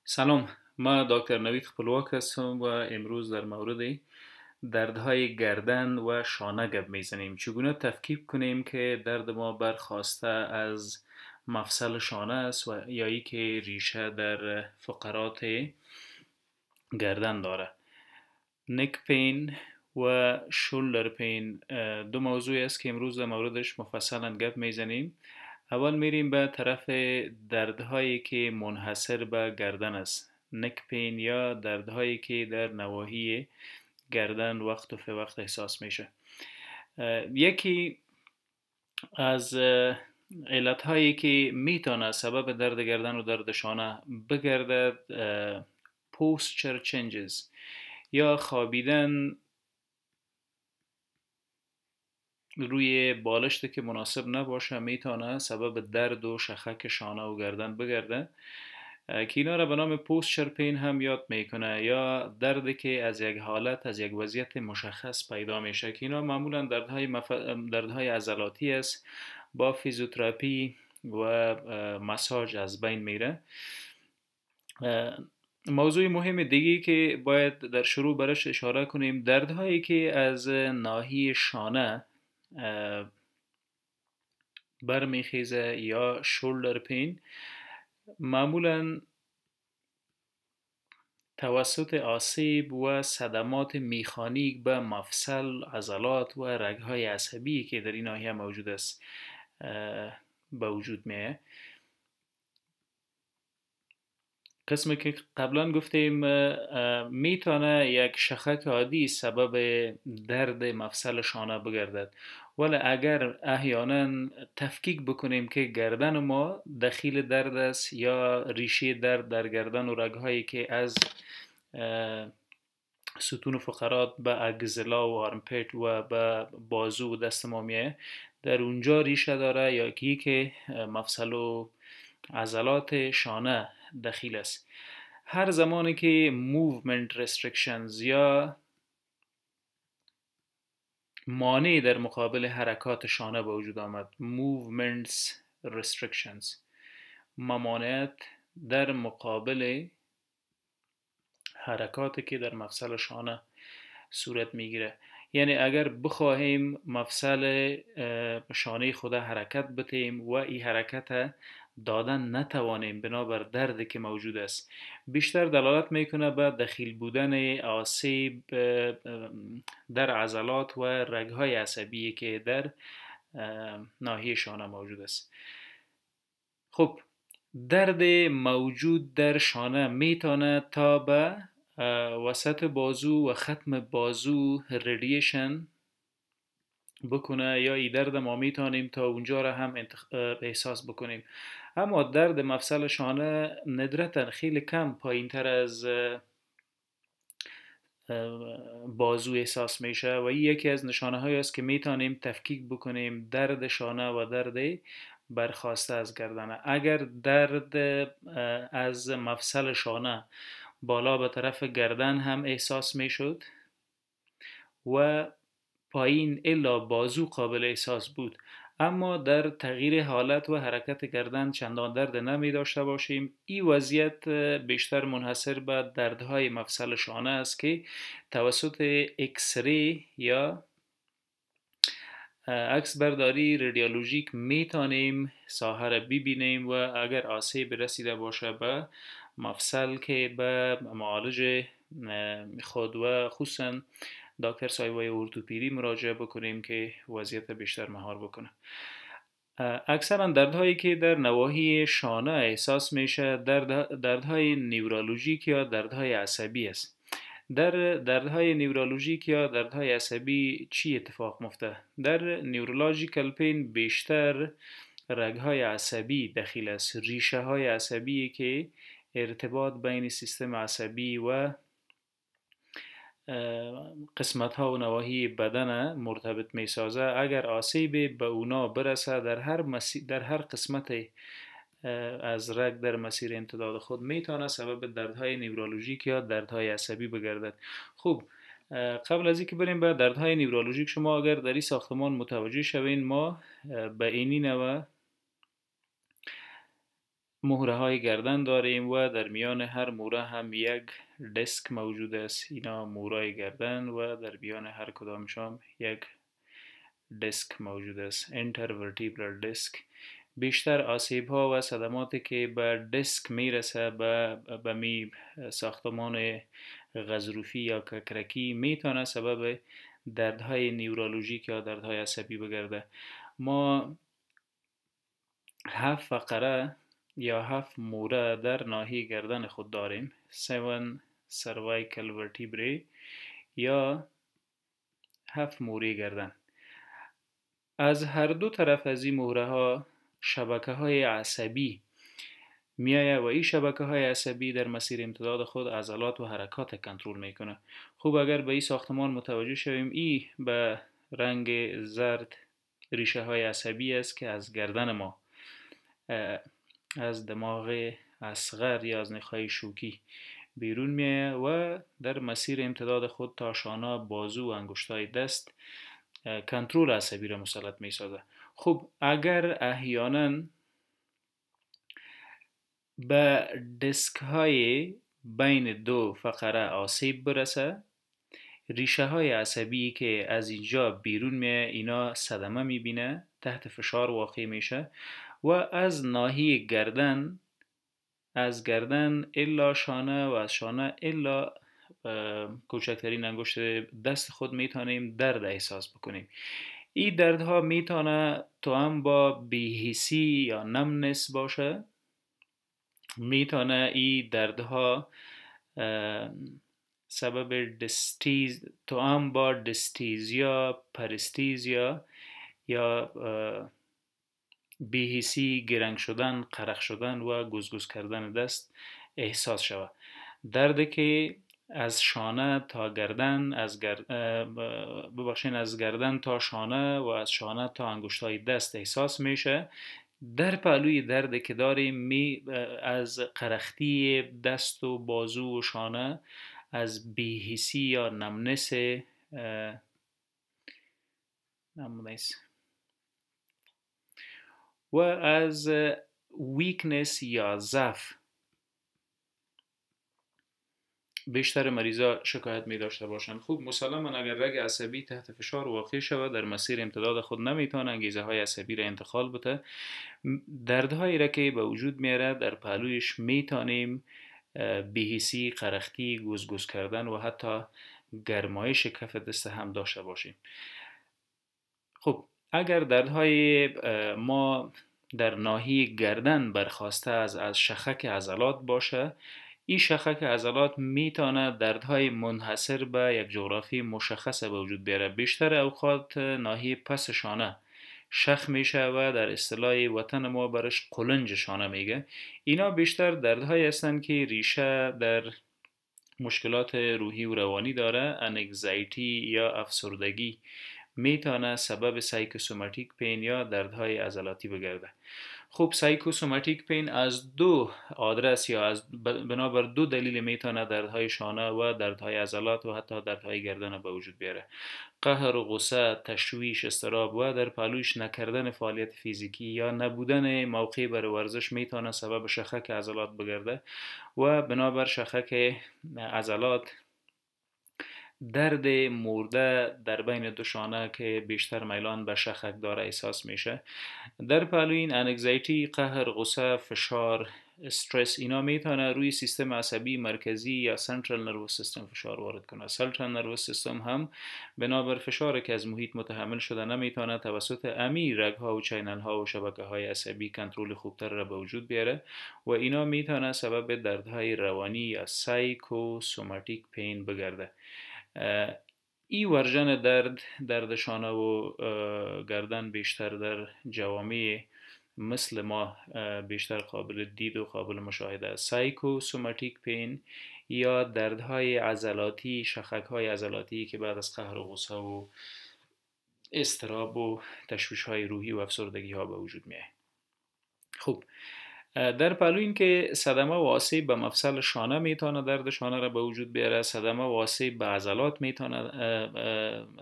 سلام، ما دکتر نوید خپلواک هستم و امروز در مورد دردهای گردن و شانه گپ میزنیم. چگونه تفکیک کنیم که درد ما برخواسته از مفصل شانه است و یا ای که ریشه در فقرات گردن داره. نک پین و شولدر پین دو موضوعی است که امروز در موردش مفصلا گپ میزنیم. اول میریم به طرف دردهایی که منحصر به گردن است، نک پین یا دردهایی که در نواحی گردن وقت و وقت احساس میشه. یکی از علتهایی که میتونه سبب درد گردن و درد شانه بگردد posture changes یا خوابیدن روی بالشتی که مناسب نباشه میتونه سبب درد و شخک شانه و گردن بگرده که اینا را به نام پوستچر پین هم یاد میکنه، یا دردی که از یک حالت از یک وضعیت مشخص پیدا میشه که اینا معمولا دردهای عضلاتی است، با فیزیوتراپی و مساج از بین میره. موضوع مهم دیگی که باید در شروع برش اشاره کنیم، دردهایی که از ناحیه شانه برمیخیزه یا شولدر پین معمولا توسط آسیب و صدمات میخانیک به مفصل، عضلات و رگهای عصبی که در این ناحیه موجود است به وجود میه. قسمی که قبلا گفتیم میتونه یک شخک عادی سبب درد مفصل شانه بگردد، ولی اگر احیانا تفکیک بکنیم که گردن ما دخیل درد است یا ریشه درد در گردن و رگهایی که از ستون و فقرات به اگزلا و آرمپیت و به بازو و دست ما میه، در اونجا ریشه داره یا که مفصل و عضلات شانه دخیل است. هر زمانی که movement restrictions یا مانع در مقابل حرکات شانه به وجود آمد، movements restrictions، ممانعت در مقابل حرکاتی که در مفصل شانه صورت میگیره، یعنی اگر بخواهیم مفصل شانه خود حرکت بتیم و این حرکت دادن نتوانیم بنابر دردی که موجود است، بیشتر دلالت میکنه به دخیل بودن آسیب در عضلات و رگهای عصبی که در ناحیه شانه موجود است. خب درد موجود در شانه میتونه تا به وسط بازو و ختم بازو ریدیشن بکنه، یا ای درد ما میتونیم تا اونجا را هم احساس بکنیم. اما درد مفصل شانه ندرتا خیلی کم پایین تر از بازو احساس میشه و این یکی از نشانه هایی است که میتونیم تفکیک بکنیم درد شانه و درد برخواسته از گردن. اگر درد از مفصل شانه بالا به طرف گردن هم احساس میشد و پایین الا بازو قابل احساس بود، اما در تغییر حالت و حرکت گردن چندان درد نمی داشته باشیم، این وضعیت بیشتر منحصر به دردهای مفصل شانه است که توسط اکسری یا عکس برداری رادیولوژیک میتونیم ساحه را ببینیم و اگر آسیب رسیده باشه به مفصل که به معالج خود و خصوصا دکتر سایوای ارتوپدی مراجعه بکنیم که وضعیت بیشتر مهار بکنه. اکثرا دردهایی که در نواحی شانه احساس میشه دردهای نیورولوژیک یا دردهای عصبی است. در دردهای نیورولوژیک یا دردهای عصبی چی اتفاق میفته؟ در نیورولوژیکال پین بیشتر رگهای عصبی دخیل است، ریشه های عصبی که ارتباط بین سیستم عصبی و قسمت ها و نواحی بدن مرتبط می سازه. اگر آسیب به اونا برسه در هر قسمت از رگ در مسیر امتداد خود میتونه سبب دردهای نیورولوژیک یا دردهای عصبی بگردد. خب قبل از اینکه بریم به دردهای نیورولوژیک، شما اگر در این ساختمان متوجه شوین ما به اینی نوع مهره های گردن داریم و در میان هر مهره هم یک دیسک موجود است. اینا مهره گردن و در میان هر کدامشان یک دیسک موجود است، intervertebral دیسک. بیشتر آسیب ها و صدماتی که به دیسک میرسه به می ساختمان غضروفی یا ککرکی میتونه سبب دردهای نیورولوژیک یا دردهای عصبی بگرده. ما 7 فقره یا 7 موره در ناحیه گردن خود داریم، 7 cervical vertebrae یا 7 موره گردن. از هر دو طرف از این موره ها شبکه های عصبی میایه و این شبکه های عصبی در مسیر امتداد خود عضلات و حرکات کنترل میکنه. خوب اگر به این ساختمان متوجه شویم، این به رنگ زرد ریشه های عصبی است که از گردن ما، از دماغ اصغر یا از نخاع شوکی بیرون میایه و در مسیر امتداد خود تا شانه، بازو و انگشتای دست کنترل عصبی را مسلط می سازه. خب اگر احیانا به دیسک های بین دو فقره آسیب برسه، ریشه های عصبی که از اینجا بیرون میه اینا صدمه میبینه، تحت فشار واقع میشه و از ناحیه گردن، از گردن الا شانه و از شانه الا کوچکترین انگشت دست خود میتونیم درد احساس بکنیم. این دردها میتونه تو هم با بی‌حسی یا نمنس باشه، میتونه این دردها سبب تو هم با دستیزیا، پرستیزیا یا بی‌حسی، گرنگ شدن، قرق شدن و گزگز کردن دست احساس شود. دردی که از شانه تا گردن، از گردن تا شانه و از شانه تا انگشتای دست احساس میشه. در پهلوی درد که داریم از قرختی دست و بازو و شانه، از بی‌حسی یا نمنس و از ویکنس یا ضعف بیشتر مریضا شکایت می داشته باشند. خوب مسلما اگر رگ عصبی تحت فشار واقع شود، در مسیر امتداد خود نمیتونه انگیزه های عصبی را انتقال بده، دردهایی را که به وجود میاره در پهلویش میتونیم بی‌حسی، قرختی، گزگز کردن و حتی گرمایش کف دست هم داشته باشیم. خب اگر دردهای ما در ناحیه گردن برخواسته از شخک عضلات باشه، این شخک عضلات میتونه دردهای منحصر به یک جغرافی مشخص به وجود بیاره. بیشتر اوقات ناحیه پس شانه شخ میشه و در اصطلاح وطن ما برش قلنج شانه میگه. اینا بیشتر دردهایی هستند که ریشه در مشکلات روحی و روانی داره. انگزایتی یا افسردگی میتونه سبب سایکوسوماتیک پین یا دردهای عضلاتی بگرده. خب سایکوسوماتیک پین از دو آدرس یا بنابر دو دلیل میتونه دردهای شانه و دردهای عضلات و حتی دردهای گردن به وجود بیاره. قهر و غصه، تشویش، اضطراب و در پهلوش نکردن فعالیت فیزیکی یا نبودن موقع برای ورزش میتونه سبب شخک عضلات بگرده و بنابر شخک عضلات درد مرده در بین دو شانه که بیشتر میلان به شخک داره احساس میشه. در پهلوی این انگزایتی، قهر، غصه، فشار، استرس، اینا میتونه روی سیستم عصبی مرکزی یا سنترال نروس سیستم فشار وارد کنه. سنترال نروس سیستم هم بنابر فشاری که از محیط متحمل شده نمیتونه توسط امیر رگها و چینل ها و شبکه های عصبی کنترل خوبتر را به وجود بیاره و اینا میتونه سبب دردهای روانی یا سایکوسوماتیک پین بگرده. این ورژن درد شانه و گردن بیشتر در جوامع مثل ما بیشتر قابل دید و قابل مشاهده است. سایکوسوماتیک پین یا دردهای عضلاتی، شخک‌های عضلاتی که بعد از قهر و غصه و اضطراب و تشویش‌های روحی و افسردگی ها به وجود میاد. خب در پهلو این که صدمه و آسیب به مفصل شانه میتونه درد شانه را به وجود بیاره، صدمه و آسیب به عضلات میتونه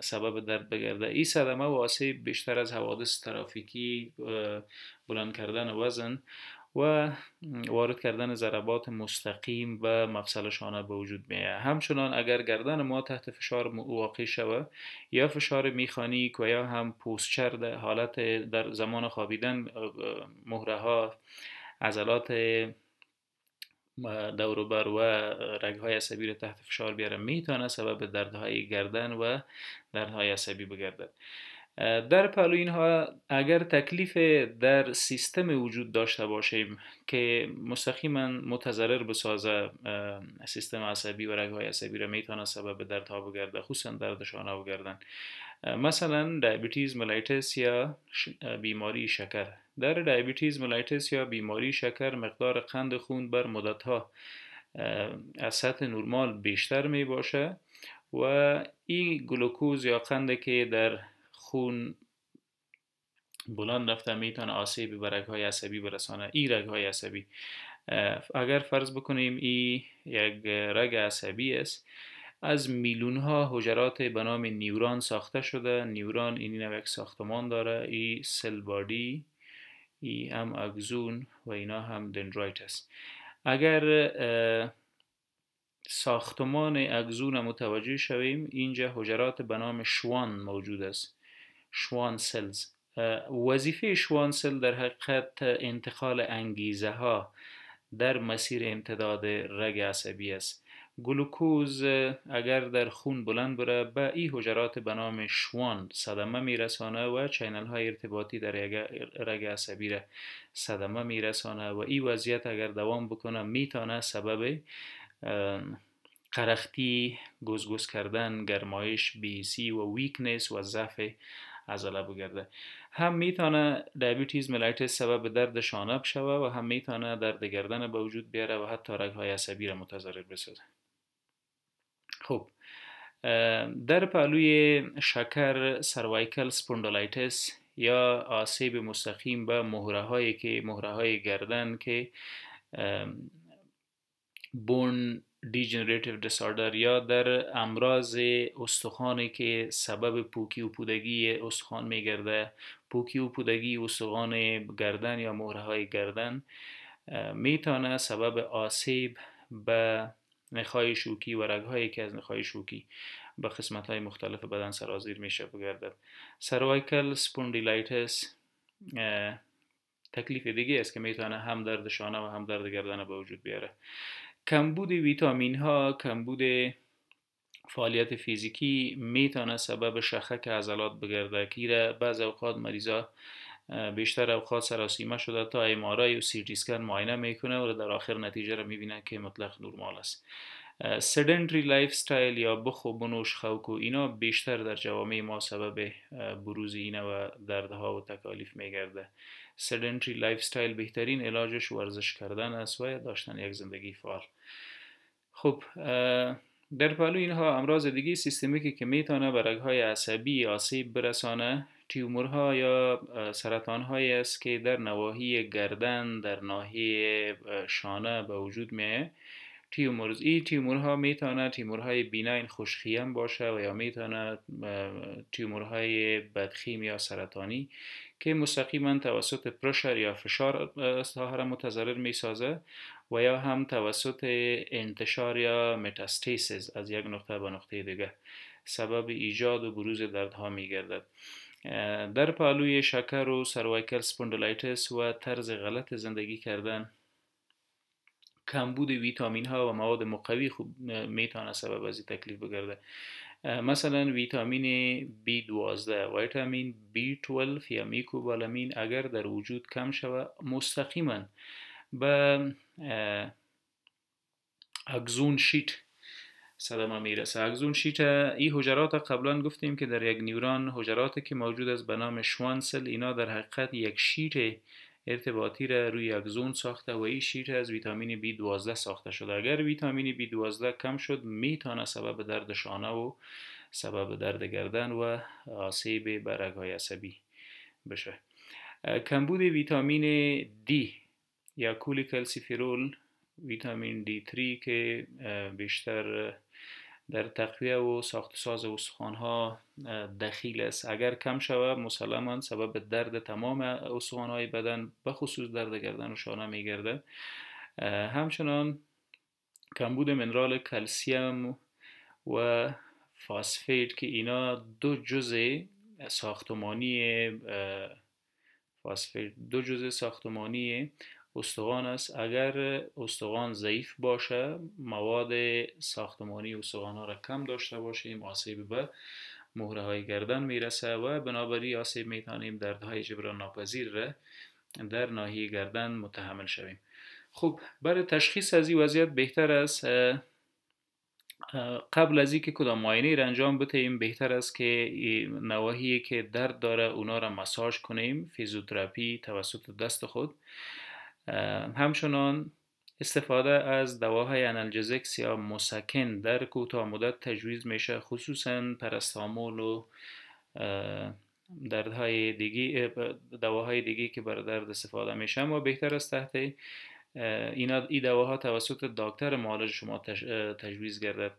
سبب درد بگرده. این صدمه و آسیب بیشتر از حوادث ترافیکی، بلند کردن وزن و وارد کردن ضربات مستقیم و مفصل شانه به وجود میاد. همچنان اگر گردن ما تحت فشار واقع شود یا فشار میخانیک و یا هم پوسچر در حالت در زمان خوابیدن مهره ها عضلات دوروبر و رگهای عصبی را تحت فشار بیاره، میتونه سبب دردهای گردن و دردهای عصبی بگردد. در پهلو اینها اگر تکلیف در سیستم وجود داشته باشیم که مستقیما متضرر بسازه سیستم عصبی و رگهای عصبی را، میتونه سبب دردها بگرده، خصوصا درد شانه و گردن. مثلا دیابتیز ملایتس یا بیماری شکر. در دیابتیز ملایتس یا بیماری شکر مقدار قند خون بر مدتها از سطح نرمال بیشتر می باشه و این گلوکوز یا قند که در خون بلند رفته میتونه آسیب به رگهای عصبی برسانه. این رگهای عصبی اگر فرض بکنیم این یک رگ عصبی است، از میلیون ها حجرات به نام نیورون ساخته شده. نیورون این یک ساختمان داره، این سل بادی، این هم اگزون و اینا هم دندرایت است. اگر ساختمان اگزون متوجه شویم، اینجا حجرات به نام شوان موجود است، شوان سلز. وظیفه شوان سل در حقیقت انتقال انگیزه ها در مسیر امتداد رگ عصبی است. گلوکوز اگر در خون بلند بره به این حجرات به نام شوان صدمه میرسانه و چینل های ارتباطی در رگ عصبی را صدمه میرسانه و این وضعیت اگر دوام بکنه میتونه سبب قرختی، گزگز کردن، گرمایش، بیسی و ویکنس و ضعف عضله بگرده. هم میتونه دیابتیز ملایتس سبب درد شانه بشوه و هم میتونه درد گردن به وجود بیاره و حتی رگهای عصبی را متضرر بسازه. خب در پهلوی شکر سروایکل سپوندولایتس یا آسیب مستقیم به مهره های گردن که بون دیجنریتیو دیساردر یا در امراض استخوانی که سبب پوکی و پودگی استخوان میگرده، پوکی و پودگی استخوان گردن یا مهره های گردن میتونه سبب آسیب به نخای شوکی و رگ‌هایی که از نخای شوکی به قسمت‌های مختلف بدن سرازیر میشه بگردد. سروایکل سپوندیلایتس تکلیف دیگه است که میتونه هم درد شانه و هم درد گردن به وجود بیاره. کمبود ویتامین ها، کمبود فعالیت فیزیکی میتونه سبب شخک عضلات بگرده که بعض اوقات مریضا بیشتر اوقات سراسیمه شده تا MRI و CT اسکن معاینه میکنه و در آخر نتیجه را میبینه که مطلق نرمال است. سدنتری لایف استایل یا بخو بنوش خوک و اینا بیشتر در جوامع ما سبب بروز اینا و دردها و تکالیف میگرده. سدنتری لایف استایل بهترین علاجش ورزش کردن است و داشتن یک زندگی فعال. خب در پهلو اینها امراض دیگه سیستمیکی که میتونه به رگهای عصبی آسیب برسانه، تیومورها یا سرطانهایی است که در نواحی گردن، در ناحیه شانه به وجود میاد. این تیومورها میتونه تیومورهای بیناین خوشخیم باشه و یا میتونه تیومورهای بدخیم یا سرطانی که مستقیما توسط پرشر یا فشار ساحه را متضرر میسازه و یا هم توسط انتشار یا متاستاسیس از یک نقطه به نقطه دیگه سبب ایجاد و بروز دردها میگردد. در پهلوی شکر و سروایکل سپوندولایتس و طرز غلط زندگی کردن، کمبود ویتامین ها و مواد مقوی خوب میتونه سبب از این تکلیف بگرده. مثلا ویتامین B12، ویتامین B12 یا میکوبالامین اگر در وجود کم شود مستقیما به اگزون شیت صدمه میرسه. اگزون شیت این حجرات قبلا گفتیم که در یک نیورون حجراتی که موجود است به نام شوان سل، اینا در حقیقت یک شیت ارتباطی را روی اگزون ساخته و این شیت از ویتامین B12 ساخته شده. اگر ویتامین B12 کم شد میتونه سبب درد شانه و سبب درد گردن و آسیب به رگ‌های عصبی بشه. کمبود ویتامین D یا کولیکالسیفرول، ویتامین D3 که بیشتر در تقویه و ساخت و ساز استخوان‌ها دخیل است. اگر کم شود مسلما سبب درد تمام استخوان‌های بدن به خصوص درد گردن و شانه می‌گردد. همچنان کمبود منرال کلسیم و فاسفید که اینا دو جزء ساختمانی استخوان است. اگر استخوان ضعیف باشه، مواد ساختمانی استخوان ها را کم داشته باشیم، آسیب به مهره های گردن میرسه و بنابراین آسیب میتونیم دردهای جبران ناپذیر را در ناحیه گردن متحمل شویم. خب برای تشخیص از این وضعیت بهتر است قبل از اینکه کدام معاینه را انجام بدهیم بهتر است که نواحی که درد داره اونا را مساج کنیم، فیزیوتراپی توسط دست خود. همچنان استفاده از دواهای آنالژزیک یا مسکن در کوتاه مدت تجویز میشه، خصوصا پاراستامول و دواهای دیگه که برای درد استفاده میشه. و بهتر است تحت این دواها توسط دکتر معالج شما تجویز گردد.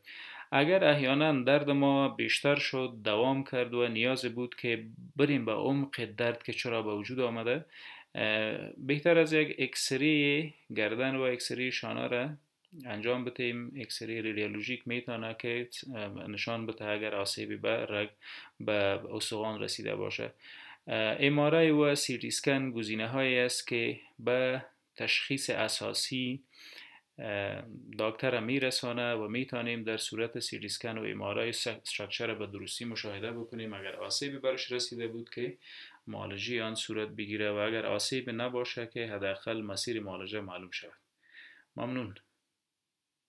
اگر احیانا درد ما بیشتر شد، دوام کرد و نیاز بود که بریم به عمق درد که چرا به وجود آمده، بهتر از یک اکسری گردن و اکسری شانه را انجام بدهیم. اکسری رادیولوژیک میتونه که نشان بده اگر آسیبی به رگ به استخوان رسیده باشه. MRI و سی تی اسکن گزینه هایی است که به تشخیص اساسی دکتر میرسانه و میتونیم در صورت سی تی اسکن و MRI استراکچر به درستی مشاهده بکنیم. اگر آسیبی برش رسیده بود که معالجه آن صورت بگیره و اگر آسیب نباشه که حداقل مسیر معالجه معلوم شود. ممنون.